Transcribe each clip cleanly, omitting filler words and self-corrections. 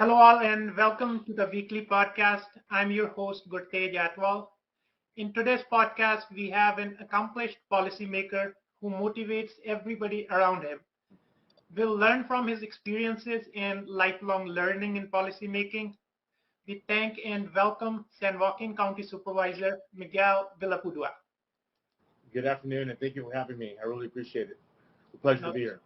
Hello, all, and welcome to the weekly podcast. I'm your host, Gurtej Atwal. In today's podcast, we have an accomplished policymaker who motivates everybody around him. We'll learn from his experiences and lifelong learning in policymaking. We thank and welcome San Joaquin County Supervisor Miguel Villapudua. Good afternoon, and thank you for having me. I really appreciate it. It's a pleasure to Now, be here.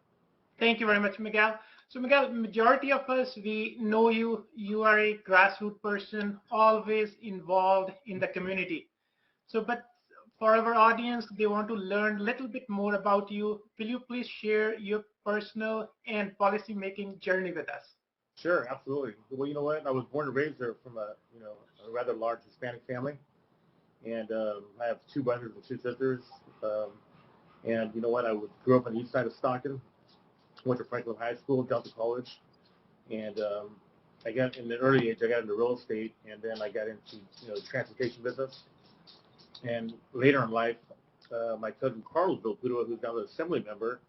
thank you very much, Miguel. So, Miguel, majority of us, we know you. You are a grassroots person, always involved in the community. So, but for our audience, they want to learn a little bit more about you. Will you please share your personal and policy making journey with us? Sure, absolutely. Well, you know what? I was born and raised there from a rather large Hispanic family, and I have two brothers and two sisters. Um, and you know what? Grew up on the east side of Stockton, went to Franklin High School, Delta College, and I got in the early age. I got into real estate, and then I got into the transportation business. And later in life, my cousin Carlos Villapudua, who's now the assembly member,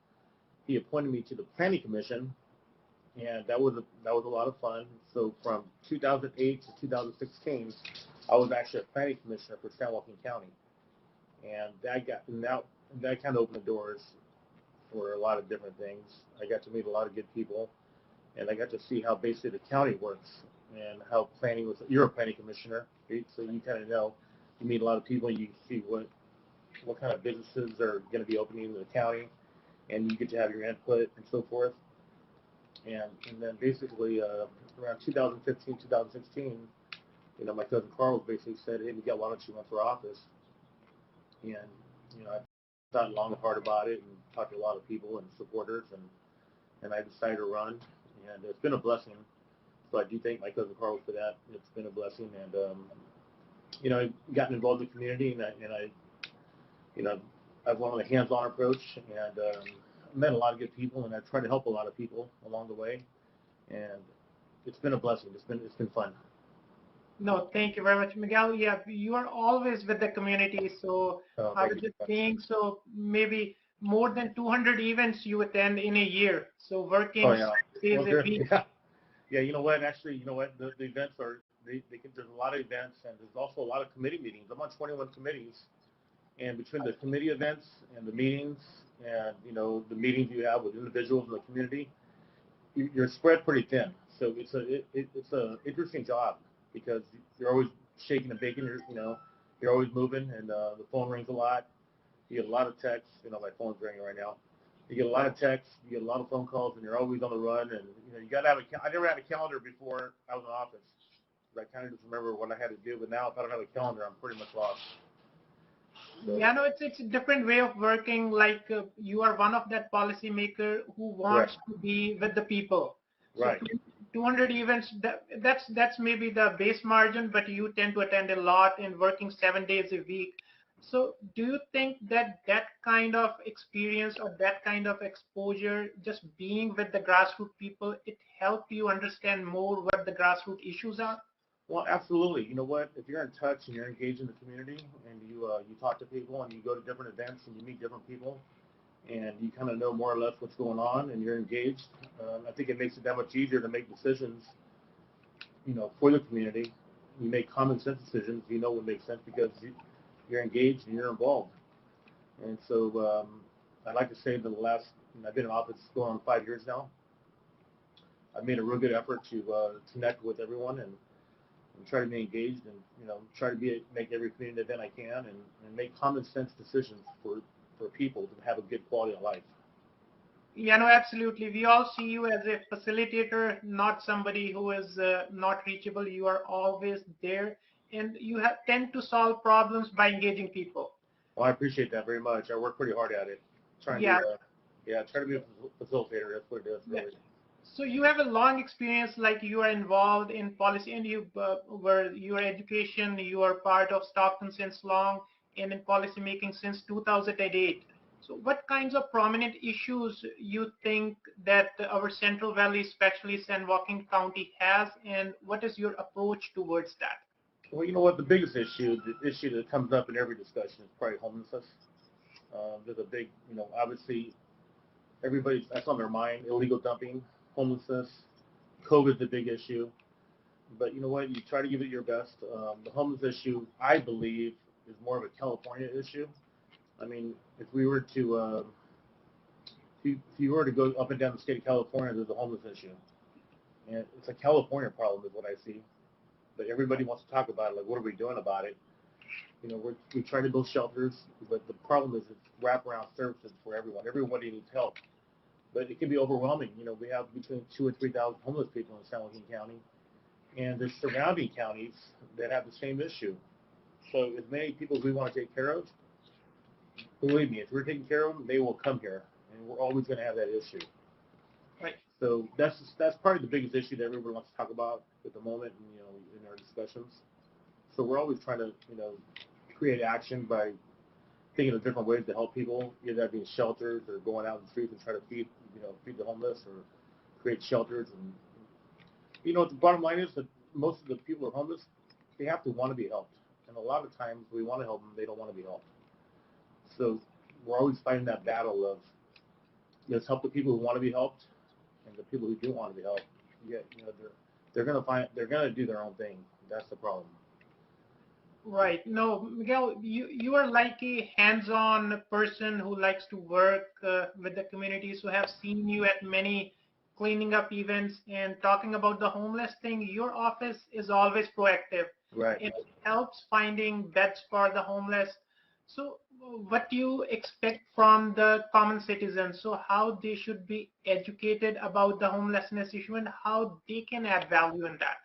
he appointed me to the planning commission, and that was a lot of fun. So from 2008 to 2016, I was actually a planning commissioner for San Joaquin County, and that kind of opened the doors for a lot of different things. I got to meet a lot of good people, and I got to see how basically the county works and how planning was. You're a planning commissioner, right? So you kind of know. You meet a lot of people, and you see what kind of businesses are going to be opening in the county, and you get to have your input and so forth. And then basically around 2015, 2016, my cousin Carl basically said, "Hey, Miguel, why don't you run for office?" And I thought long and hard about it and talked to a lot of people and supporters, and I decided to run, and it's been a blessing. So I do thank my cousin Carl for that. It's been a blessing, and I've gotten involved in the community, and I I've wanted a hands-on approach, and met a lot of good people, and I've tried to help a lot of people along the way, and it's been a blessing. It's been fun. No, thank you very much, Miguel. Yeah, you are always with the community. So I Thank was you. just saying, so maybe more than 200 events you attend in a year. So Oh working yeah. 6 days Well, a there. week. Yeah. Yeah. You know what? Actually, you know what? The events are there's a lot of events, and there's also a lot of committee meetings. I'm on 21 committees, and between the committee events and the meetings, and the meetings you have with individuals in the community, you're spread pretty thin. So it's a interesting job because you're always shaking and baking. You're always moving, and the phone rings a lot. You get a lot of texts. My phone's ringing right now. You get a lot of texts. You get a lot of phone calls, and you're always on the run. And you got to have I never had a calendar before I was in office. I kind of just remember what I had to do, but now if I don't have a calendar, I'm pretty much lost. So, Yeah, no, it's a different way of working. Like you are one of that policymaker who right, wants to be with the people. So right. 200 events, that's maybe the base margin, but you tend to attend a lot and working 7 days a week. So do you think that that kind of experience or that kind of exposure, just being with the grassroots people, it helped you understand more what the grassroots issues are? Well, absolutely. You know what? If you're in touch and you're engaged in the community, and you talk to people and you go to different events and you meet different people, and you kind of know more or less what's going on, and you're engaged, I think it makes it that much easier to make decisions, for the community. You make common sense decisions. You know what makes sense because you're engaged and you're involved. And so I'd like to say that I've been in office going on 5 years now. I've made a real good effort to connect with everyone and try to be engaged, and try to make every community event I can, and make common sense decisions for people to have a good quality of life. Yeah, no, absolutely. We all see you as a facilitator, not somebody who is not reachable. You are always there, and you tend to solve problems by engaging people. Well, I appreciate that very much. I work pretty hard at it, trying to Yeah, try to be a facilitator. That's what it is, yeah. really. So you have a long experience, like you are involved in policy, and you were your education. You are part of Stockton since long, and in policy making since 2008. So what kinds of prominent issues you think that our Central Valley, especially San Joaquin County, has, and what is your approach towards that? Well, you know what? The issue that comes up in every discussion is probably homelessness. There's a big, obviously everybody's that's on their mind: illegal dumping, homelessness, COVID's a big issue, but you know what? You try to give it your best. The homeless issue, I believe, is more of a California issue. I mean, if we were to, if you were to go up and down the state of California, there's a homeless issue, and it's a California problem, is what I see. But everybody wants to talk about it. Like, what are we doing about it? You know, we try to build shelters, but the problem is it's wraparound services for everyone. Everybody needs help, but it can be overwhelming. You know, we have between 2,000 and 3,000 homeless people in San Joaquin County, and there's surrounding counties that have the same issue. So as many people as we want to take care of, believe me, if we're taking care of them, they will come here, and we're always going to have that issue. Right. So that's probably the biggest issue that everybody wants to talk about at the moment, you know, in our discussions. So we're always trying to, you know, create action by thinking of different ways to help people, either that being shelters or going out in the streets and try to feed the homeless or create shelters. And you know, the bottom line is that most of the people who are homeless, they have to want to be helped, and a lot of times we want to help them, they don't want to be helped. So we're always fighting that battle of let's help the people who want to be helped, and the people who do want to be helped. Yet, you know, they're gonna do their own thing. That's the problem. Right. No, Miguel, you are like a hands-on person who likes to work with the communities, who have seen you at many cleaning up events and talking about the homeless thing. Your office is always proactive. Right. It helps finding beds for the homeless. So what do you expect from the common citizens? So how they should be educated about the homelessness issue and how they can add value in that?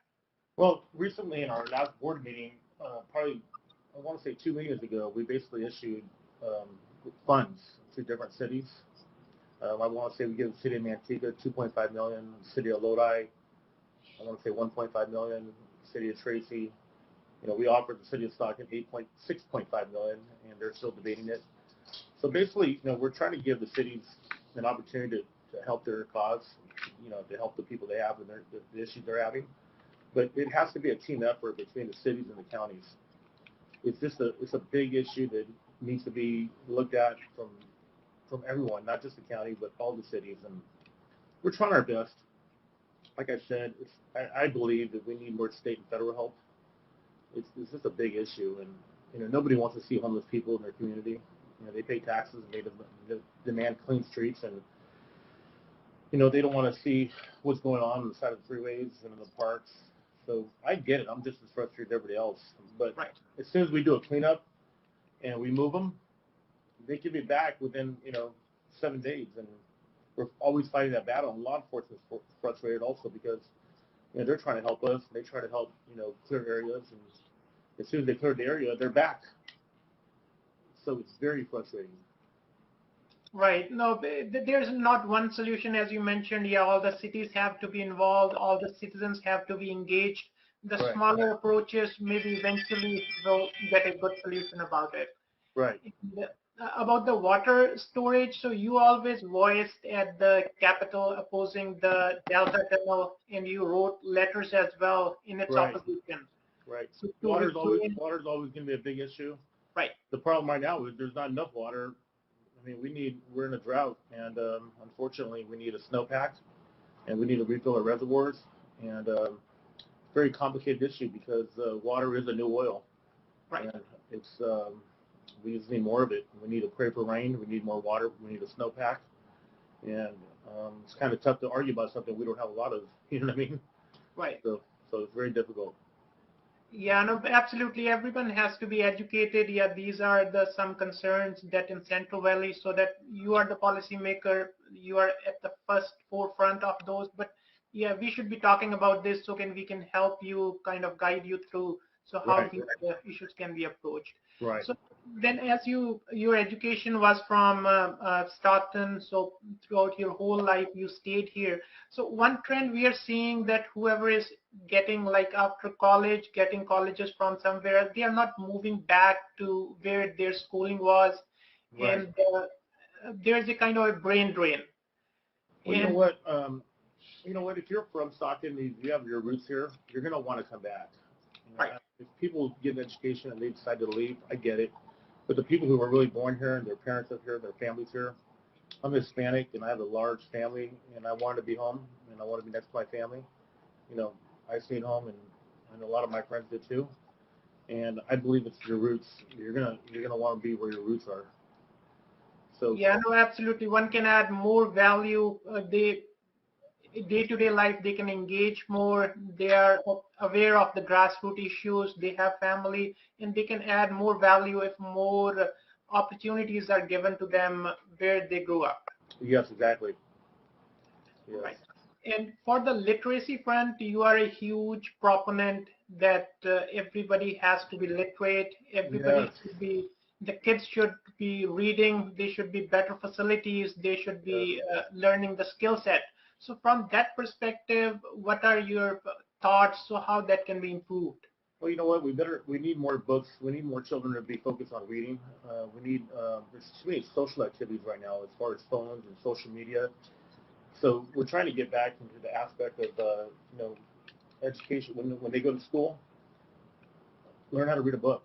Well, recently in our last board meeting, probably I want to say 2 meetings ago, we basically issued funds to different cities. I want to say we give the city of Manteca 2.5 million, the city of Lodi, I want to say 1.5 million, the city of Tracy. You know, we offered the city of Stockton 6.5 million, and they're still debating it. So basically, you know, we're trying to give the cities an opportunity to help their cause, you know, to help the people they have and the issues they're having. But it has to be a team effort between the cities and the counties. It's a big issue that needs to be looked at from everyone, not just the county, but all the cities. And we're trying our best. Like I said, I believe that we need more state and federal help. It's just a big issue, and you know, nobody wants to see homeless people in their community. You know, they pay taxes and they demand clean streets, and you know, they don't want to see what's going on the side of the freeways and in the parks. So I get it. I'm just as frustrated as everybody else. But Right. as soon as we do a cleanup and we move them, they can be back within, you know, 7 days. And we're always fighting that battle. And law enforcement is frustrated also because, you know, they're trying to help us. They try to help, you know, clear areas. And as soon as they clear the area, they're back. So it's very frustrating. Right. No, there's not one solution, as you mentioned. Yeah, all the cities have to be involved. All the citizens have to be engaged. The Right. smaller approaches maybe eventually will get a good solution about it. Right. And, about the water storage, so you always voiced at the Capitol opposing the Delta Tunnel, and you wrote letters as well in its Right. opposition. Right. So Water's always going to be a big issue. Right. The problem right now is there's not enough water. I mean, we're in a drought, and unfortunately, we need a snowpack, and we need to refill our reservoirs, and very complicated issue because water is a new oil, Right. and it's we just need more of it. We need to pray for rain. We need more water. We need a snowpack, and it's kind of tough to argue about something we don't have a lot of. You know what I mean? Right. So it's very difficult. Yeah, no, absolutely. Everyone has to be educated. Yeah, these are some concerns that in Central Valley, so that you are the policymaker, you are at the first forefront of those. But yeah, we should be talking about this so we can help you, kind of guide you through, so how Right. these issues can be approached. Right. So then, as your education was from Stockton, so throughout your whole life you stayed here. So one trend we are seeing that whoever is getting, like, after college, getting colleges from somewhere, they are not moving back to where their schooling was, Right. and there's a kind of a brain drain. Well, And you know what? If you're from Stockton, you have your roots here, you're going to want to come back. You know, right, if people get an education and they decide to leave, I get it. But the people who were really born here and their parents are here, their families here, I'm Hispanic and I have a large family and I want to be home and I want to be next to my family. you know, I stayed home, and a lot of my friends did too. And I believe it's your roots. You're gonna want to be where your roots are. So Yeah, no, absolutely. One can add more value. They day-to-day life, they can engage more. They are aware of the grassroots issues. They have family, and they can add more value if more opportunities are given to them where they grew up. yes, exactly. Yes. Right. And for the literacy front, you are a huge proponent that everybody has to be literate. Everybody Yes. should be, the kids should be reading. They should be better facilities. They should Yes. be learning the skill set. So from that perspective, what are your thoughts? So how that can be improved? Well, you know what? We need more books. We need more children to be focused on reading. We need, there's too many social activities right now as far as phones and social media. So we're trying to get back into the aspect of, you know, education. When they go to school, learn how to read a book.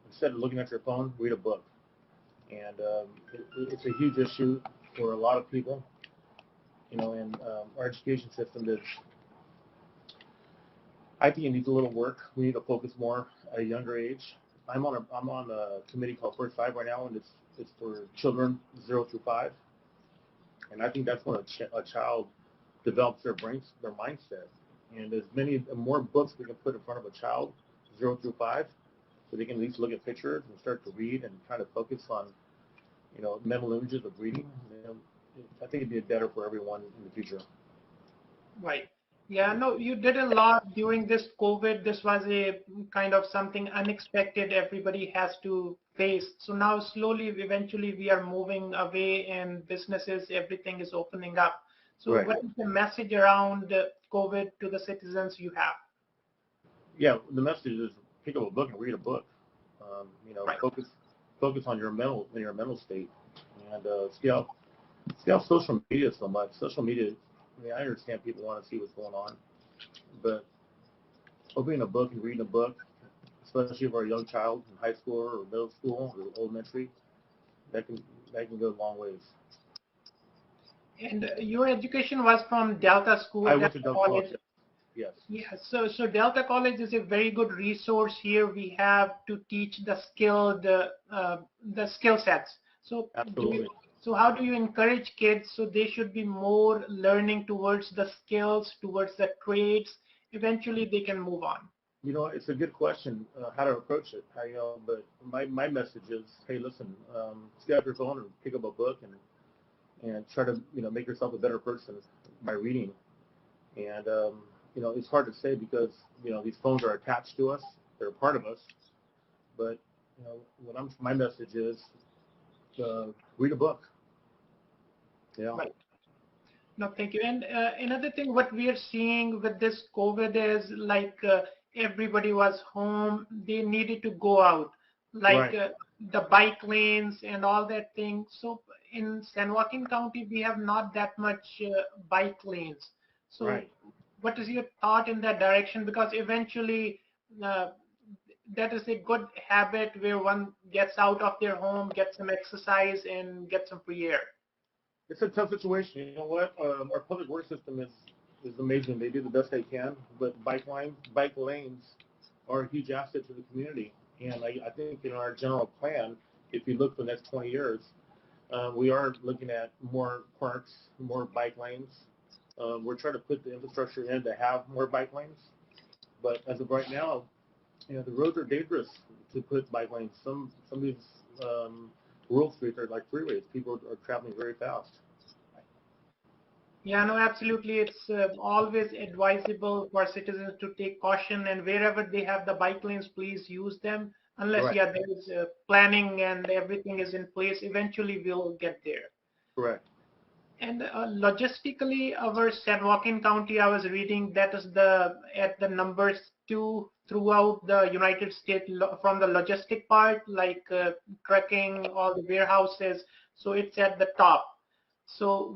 Instead of looking at your phone, read a book. And it's a huge issue for a lot of people, you know, and our education system is, I think it needs a little work. We need to focus more at a younger age. I'm on a committee called First Five right now, and it's for children 0 through 5, and I think that's when a child develops their mindset. And as many more books we can put in front of a child 0 through 5, so they can at least look at pictures and start to read and try to focus on, you know, mental images of reading. You know, I think it'd be better for everyone in the future. Right. Yeah, no, you did a lot during this COVID. This was a kind of something unexpected everybody has to face. So now slowly, eventually we are moving away and businesses, everything is opening up. So Right. what is the message around COVID to the citizens you have? Yeah, the message is pick up a book and read a book. You know, Right. focus on your mental state, and see how social media so much. Social media. I mean, I understand people want to see what's going on, but opening a book and reading a book, especially for a young child in high school or middle school or elementary, that can that can go a long ways. And your education was from Delta School, I went Delta to Delta College. College. Yes, Yeah, so Delta College is a very good resource here. We have to teach the skill sets. So do you, absolutely. so how do you encourage kids so they should be more learning towards the skills, towards the trades? Eventually, they can move on. You know, it's a good question how to approach it. You know, but my message is, hey, listen, get out your phone and pick up a book and try to, you know, make yourself a better person by reading. And you know, it's hard to say because, you know, these phones are attached to us; they're a part of us. But you know, my message is read a book. You know, Right. No, thank you. And another thing, what we are seeing with this COVID is like everybody was home, they needed to go out, like right, the bike lanes and all that thing. So in San Joaquin County, we have not that much bike lanes. So right. what is your thought in that direction? Because eventually, uh, that is a good habit where one gets out of their home, gets some exercise, and gets some free air. It's a tough situation. You know what? Our public works system is amazing. They do the best they can, but bike lanes are a huge asset to the community. And I think in our general plan, if you look for the next 20 years, we are looking at more parks, more bike lanes. We're trying to put the infrastructure in to have more bike lanes. But as of right now, you know, the roads are dangerous to put bike lanes. Some of these rural streets are like freeways. People are traveling very fast. Yeah, no, absolutely. It's always advisable for citizens to take caution and wherever they have the bike lanes, please use them. Unless, Right. yeah, there is planning and everything is in place, eventually we'll get there. Correct. And logistically, our San Joaquin County, I was reading that is at the numbers two throughout the United States from the logistic part, like trucking, all the warehouses. So it's at the top. So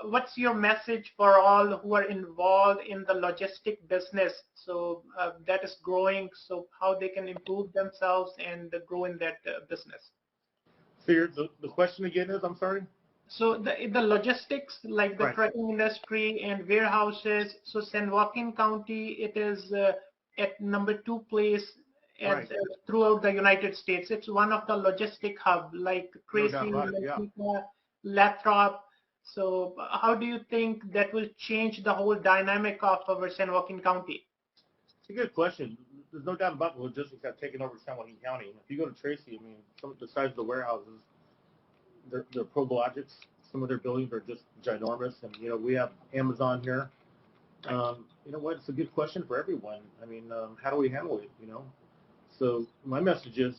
what's your message for all who are involved in the logistic business? So that is growing. So how they can improve themselves and grow in that business. So the question again is, I'm sorry? So the logistics, like the Right. trucking industry and warehouses. So San Joaquin County, it is at number 2 place as Right. throughout the United States. It's one of the logistic hub, like No doubt Tracy, about it. Yeah. Masika, Lathrop. So how do you think that will change the whole dynamic of our San Joaquin County? It's a good question. There's no doubt about the logistics have taken over San Joaquin County. If you go to Tracy, I mean, some of the size of the warehouses, they're Prologics. Some of their buildings are just ginormous. And, we have Amazon here. You know what? It's a good question for everyone. I mean, how do we handle it? So my message is,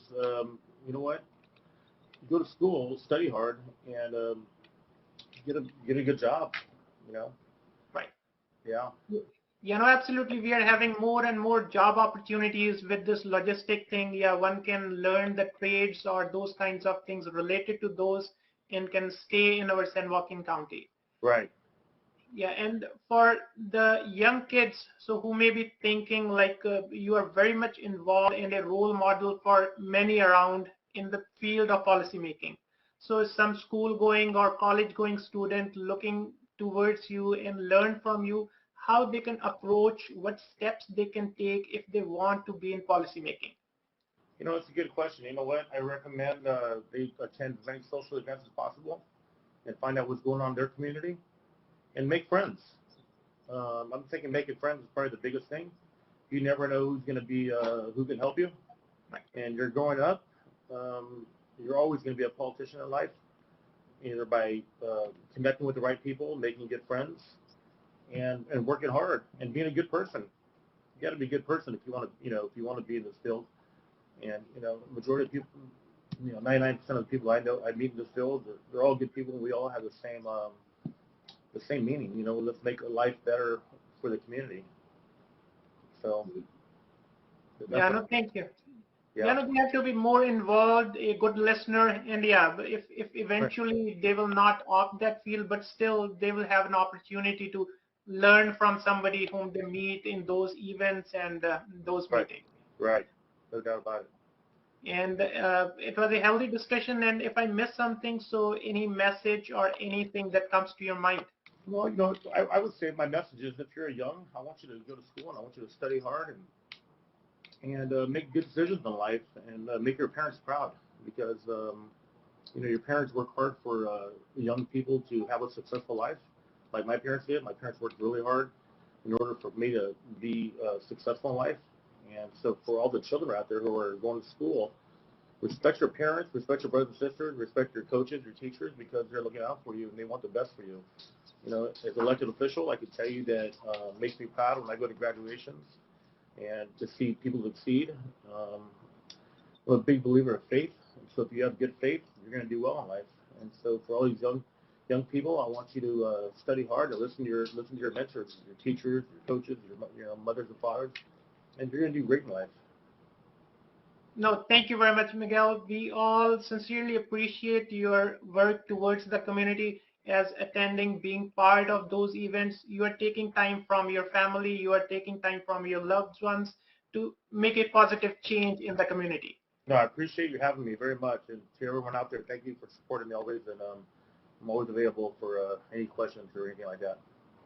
you know what? Go to school, study hard, and get a good job. You know, Right. yeah, Absolutely. We are having more and more job opportunities with this logistic thing. Yeah, one can learn the trades or those kinds of things related to those and can stay in our San Joaquin County. right. Yeah, and for the young kids, so who may be thinking like you are very much involved and a role model for many around in the field of policymaking. So some school going or college going student looking towards you and learn from you how they can approach, what steps they can take if they want to be in policymaking. It's a good question. You know what? I recommend they attend as many social events as possible and find out what's going on in their community and make friends. I'm thinking making friends is probably the biggest thing. You never know who's going to be who can help you, Right. and you're growing up. You're always going to be a politician in life, either by connecting with the right people, making good friends, and working hard and being a good person. You got to be a good person if you want to, if you want to be in this field. And majority of people, 99% of the people I know, I meet in this field, they're all good people, and we all have the same meaning. Let's make life better for the community. So Yeah, that's no, thank you. yeah, No, we have to be more involved, a good listener, and yeah, but if right, eventually they will not opt that field, but still they will have an opportunity to learn from somebody whom they meet in those events and those right, meetings. right. No doubt about it. And it was a healthy discussion. And if I missed something, so any message or anything that comes to your mind? Well, I would say my message is if you're young, I want you to go to school and I want you to study hard and make good decisions in life and make your parents proud because your parents work hard for young people to have a successful life, like my parents did. My parents worked really hard in order for me to be successful in life. And so for all the children out there who are going to school, respect your parents, respect your brothers and sisters, respect your coaches, your teachers, because they're looking out for you and they want the best for you. As an elected official, I can tell you that makes me proud when I go to graduations and to see people succeed. I'm a big believer of faith. So if you have good faith, you're going to do well in life. And so for all these young people, I want you to study hard and listen to your mentors, your teachers, your coaches, your mothers and fathers, and you're going to do great in life. No, thank you very much, Miguel. We all sincerely appreciate your work towards the community as attending, being part of those events. You are taking time from your family, you are taking time from your loved ones to make a positive change in the community. No, I appreciate you having me very much. And to everyone out there, thank you for supporting me always. And I'm always available for any questions or anything like that.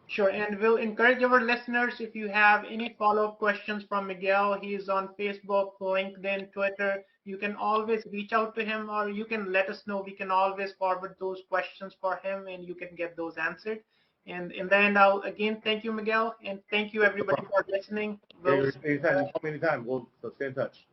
Sure, and we'll encourage our listeners if you have any follow-up questions from Miguel. He's on Facebook, LinkedIn, Twitter. You can always reach out to him or you can let us know. We can always forward those questions for him and you can get those answered. And in the end, I'll again thank you, Miguel, and thank you everybody for listening. Hey, We'll anytime, you call me anytime. We'll stay in touch.